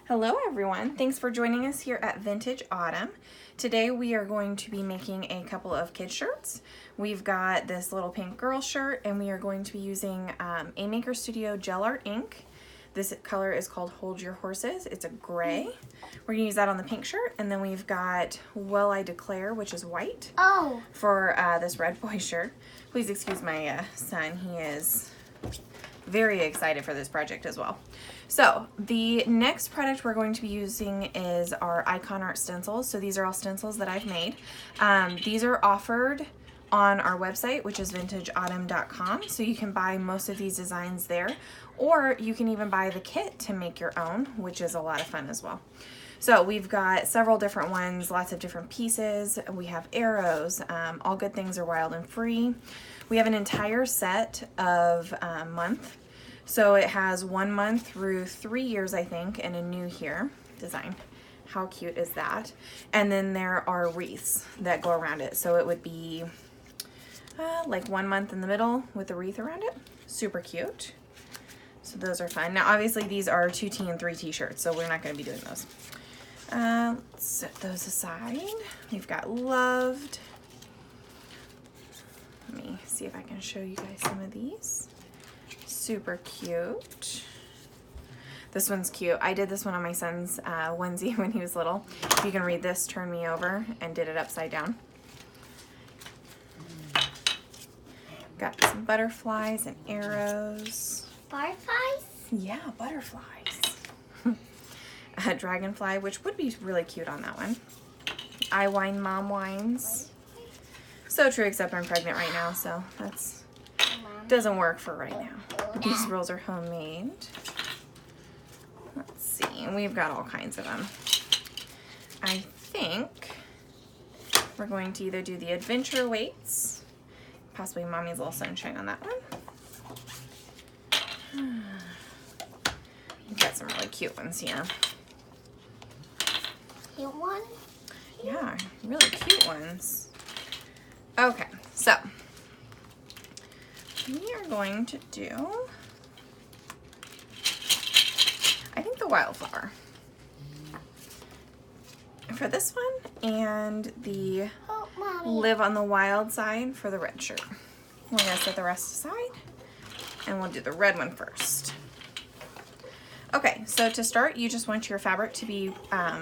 Hello everyone, thanks for joining us here at Vintage Autumn. Today we are going to be making a couple of kid shirts. We've got this little pink girl shirt and we are going to be using a Maker Studio Gel Art ink. This color is called Hold Your Horses. It's a gray. We're gonna use that on the pink shirt, and then we've got Well I Declare, which is white, for this red boy shirt. Please excuse my son, he is very excited for this project as well. So the next product we're going to be using is our IkonArt stencils. So these are all stencils that I've made. These are offered on our website, which is vintageautumn.com. So you can buy most of these designs there, or you can even buy the kit to make your own, which is a lot of fun as well. So we've got several different ones, lots of different pieces. We have arrows, All Good Things Are Wild and Free. We have an entire set of month. So it has 1 month through 3 years, I think, and a new here design. How cute is that? And then there are wreaths that go around it. So it would be like 1 month in the middle with a wreath around it. Super cute. So those are fun. Now, obviously, these are 2T and 3T shirts, so we're not going to be doing those. Let's set those aside. We've got Loved. Let me see if I can show you guys some of these. Super cute. This one's cute. I did this one on my son's onesie when he was little. If you can read this, Turn Me Over, and did it upside down. Got some butterflies and arrows. Butterflies? Yeah, butterflies. A dragonfly, which would be really cute on that one. I Whine, Mom Whines. So true, except I'm pregnant right now, so that's doesn't work for right now. These rolls are homemade. Let's see, we've got all kinds of them. I think we're going to either do the adventure weights, possibly Mommy's Little Sunshine on that one. We've got some really cute ones here. Cute one? Yeah, really cute ones. Okay, so we are going to do, I think, the wildflower for this one, and the Live on the Wild side for the red shirt. We're gonna set the rest aside, and we'll do the red one first. Okay, so to start, you just want your fabric to be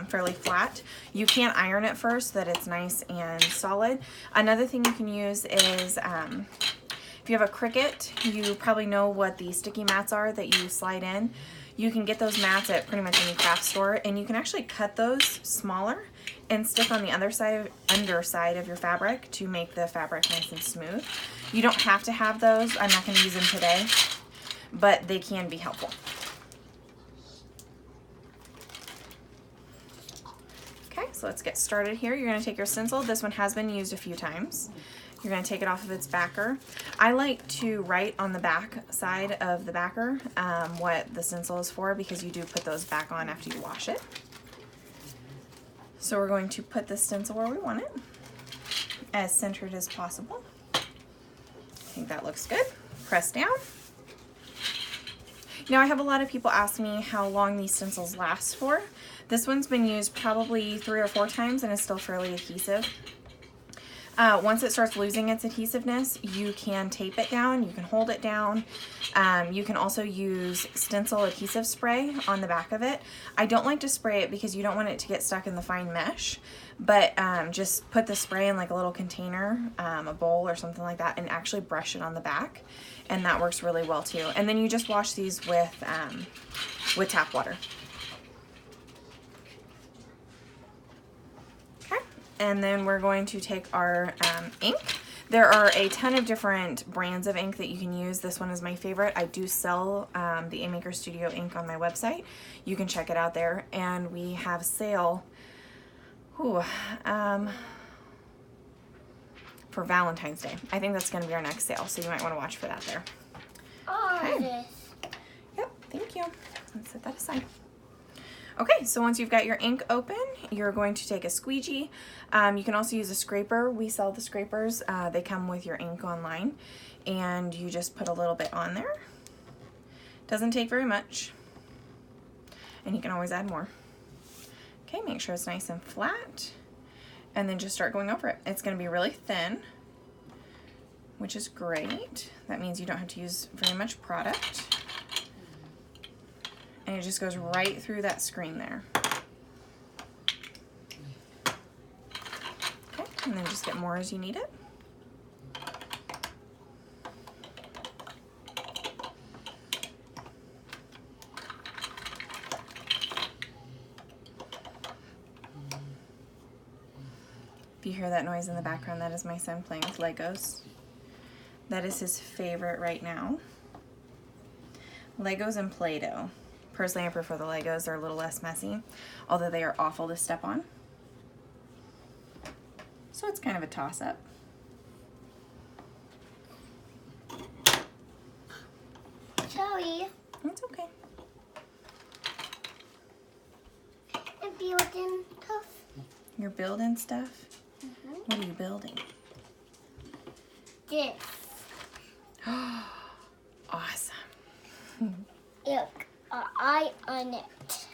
fairly flat. You can iron it first so that it's nice and solid. Another thing you can use is, if you have a Cricut, you probably know what the sticky mats are that you slide in. You can get those mats at pretty much any craft store, and you can actually cut those smaller and stick on the underside of your fabric to make the fabric nice and smooth. You don't have to have those. I'm not going to use them today, but they can be helpful. Okay, so let's get started here. You're going to take your stencil. This one has been used a few times. You're going to take it off of its backer. I like to write on the back side of the backer what the stencil is for, because you do put those back on after you wash it. So we're going to put the stencil where we want it, as centered as possible. I think that looks good. Press down. Now, I have a lot of people ask me how long these stencils last for. This one's been used probably 3 or 4 times and is still fairly adhesive. Once it starts losing its adhesiveness, you can tape it down, you can hold it down. You can also use stencil adhesive spray on the back of it. I don't like to spray it because you don't want it to get stuck in the fine mesh, but just put the spray in like a little container, a bowl or something like that, and actually brush it on the back, and that works really well too. And then you just wash these with tap water. And then we're going to take our ink. There are a ton of different brands of ink that you can use. This one is my favorite. I do sell the Maker Studio ink on my website. You can check it out there. And we have a sale for Valentine's Day. I think that's going to be our next sale, so you might want to watch for that there. Okay. Yep, thank you. Let's set that aside. Okay, so once you've got your ink open, you're going to take a squeegee. You can also use a scraper. We sell the scrapers. They come with your ink online, and you just put a little bit on there. Doesn't take very much. and you can always add more. Okay, make sure it's nice and flat, and then just start going over it. It's going to be really thin, which is great. That means you don't have to use very much product. And it just goes right through that screen there. Okay, and then just get more as you need it. If you hear that noise in the background, that is my son playing with Legos. That is his favorite right now. Legos and Play-Doh. Personally, I prefer the Legos. They're a little less messy, although they are awful to step on. So it's kind of a toss-up. Sorry. It's okay. I'm building stuff. You're building stuff? What are you building? This. Awesome. Look, an eye on it.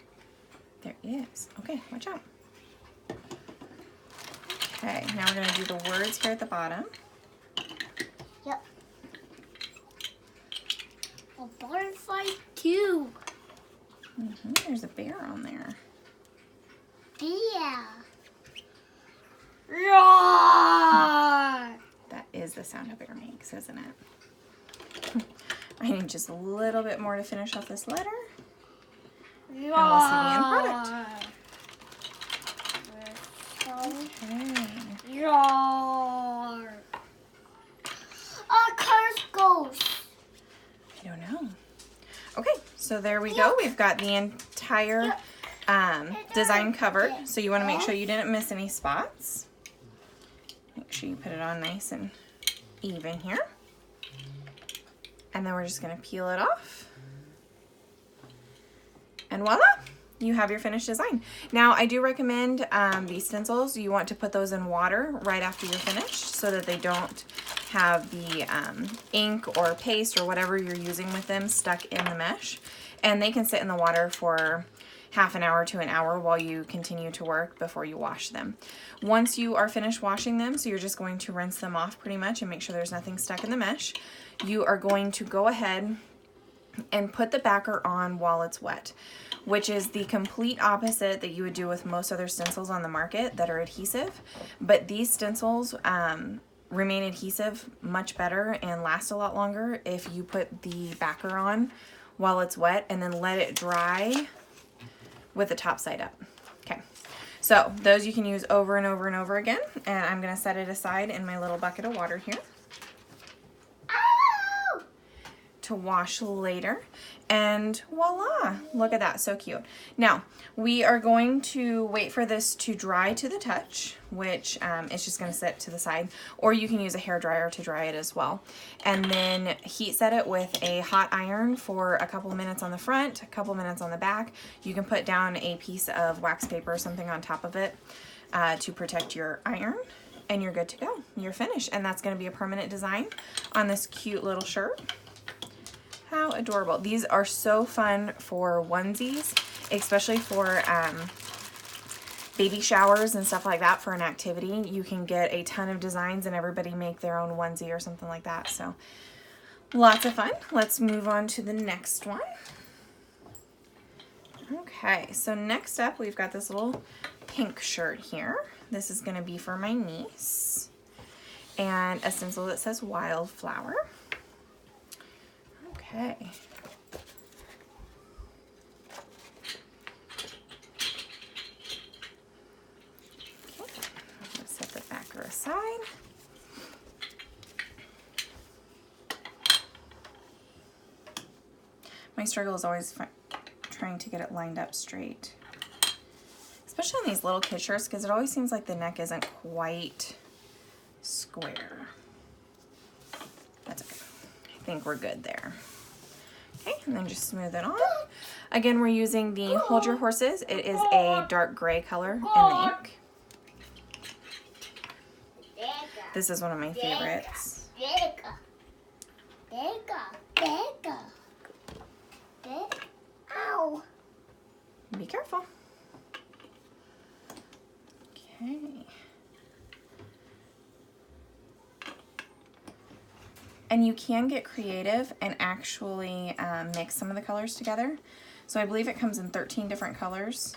There is. Okay, watch out. Okay, now we're going to do the words here at the bottom. Yep. A butterfly too. There's a bear on there. Yeah. Roar! That is the sound a bear makes, isn't it? I need just a little bit more to finish off this letter. And we'll see the end product. Okay. Roar! Our car's ghost. I don't know. Okay, so there we go. We've got the entire design covered. So you want to make sure you didn't miss any spots. Make sure you put it on nice and even here. And then we're just going to peel it off. And voila! You have your finished design. Now, I do recommend these stencils. You want to put those in water right after you're finished so that they don't have the ink or paste or whatever you're using with them stuck in the mesh. And they can sit in the water for half an hour to an hour while you continue to work before you wash them. Once you are finished washing them, so you're just going to rinse them off pretty much and make sure there's nothing stuck in the mesh, you are going to go ahead and put the backer on while it's wet, which is the complete opposite that you would do with most other stencils on the market that are adhesive. But these stencils remain adhesive much better and last a lot longer if you put the backer on while it's wet and then let it dry with the top side up. Okay, so those you can use over and over and over again, and I'm going to set it aside in my little bucket of water here to wash later. And voila, look at that, so cute. Now, we are going to wait for this to dry to the touch, which it's just gonna sit to the side, or you can use a hair dryer to dry it as well. And then heat set it with a hot iron for a couple of minutes on the front, a couple of minutes on the back. You can put down a piece of wax paper or something on top of it to protect your iron, and you're good to go. You're finished, and that's gonna be a permanent design on this cute little shirt. How adorable. These are so fun for onesies, especially for baby showers and stuff like that for an activity. You can get a ton of designs and everybody make their own onesie or something like that. So lots of fun. Let's move on to the next one. Okay, so next up we've got this little pink shirt here. This is going to be for my niece. And a stencil that says Wildflower. Okay. Let's set the backer aside. My struggle is always trying to get it lined up straight. Especially on these little kid shirts, because it always seems like the neck isn't quite square. That's okay. I think we're good there. Okay, and then just smooth it on. Again, we're using the Hold Your Horses. It is a dark gray color in the ink. This is one of my favorites. Ow. 1, Be careful. Okay. And you can get creative and actually mix some of the colors together. So I believe it comes in 13 different colors,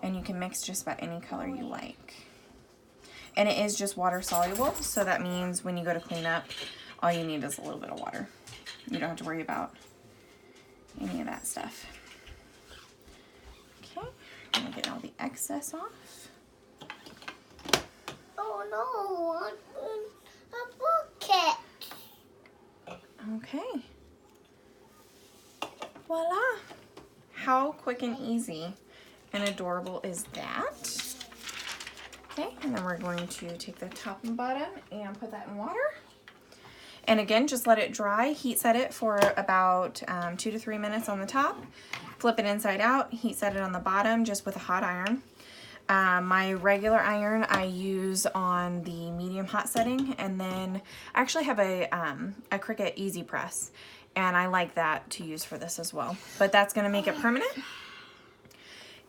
and you can mix just about any color you like. And it is just water soluble, so that means when you go to clean up, all you need is a little bit of water. You don't have to worry about any of that stuff. Okay, I'm gonna get all the excess off. Oh no, a bucket. Okay. Voila. How quick and easy and adorable is that? Okay, and then we're going to take the top and bottom and put that in water. And again, just let it dry. Heat set it for about 2 to 3 minutes on the top. Flip it inside out. Heat set it on the bottom just with a hot iron. My regular iron I use on the medium hot setting, and then I actually have a Cricut Easy Press, and I like that to use for this as well. But that's going to make it permanent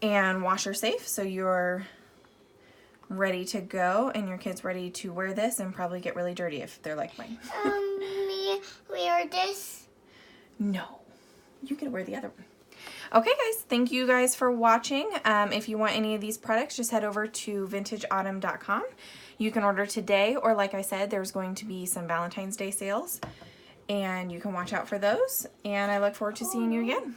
and washer safe, so you're ready to go and your kid's ready to wear this and probably get really dirty if they're like mine. Me wear this? No, you can wear the other one. Okay guys, thank you guys for watching. If you want any of these products, just head over to vintageautumn.com. You can order today, or like I said, there's going to be some Valentine's Day sales, and you can watch out for those. And I look forward to seeing you again.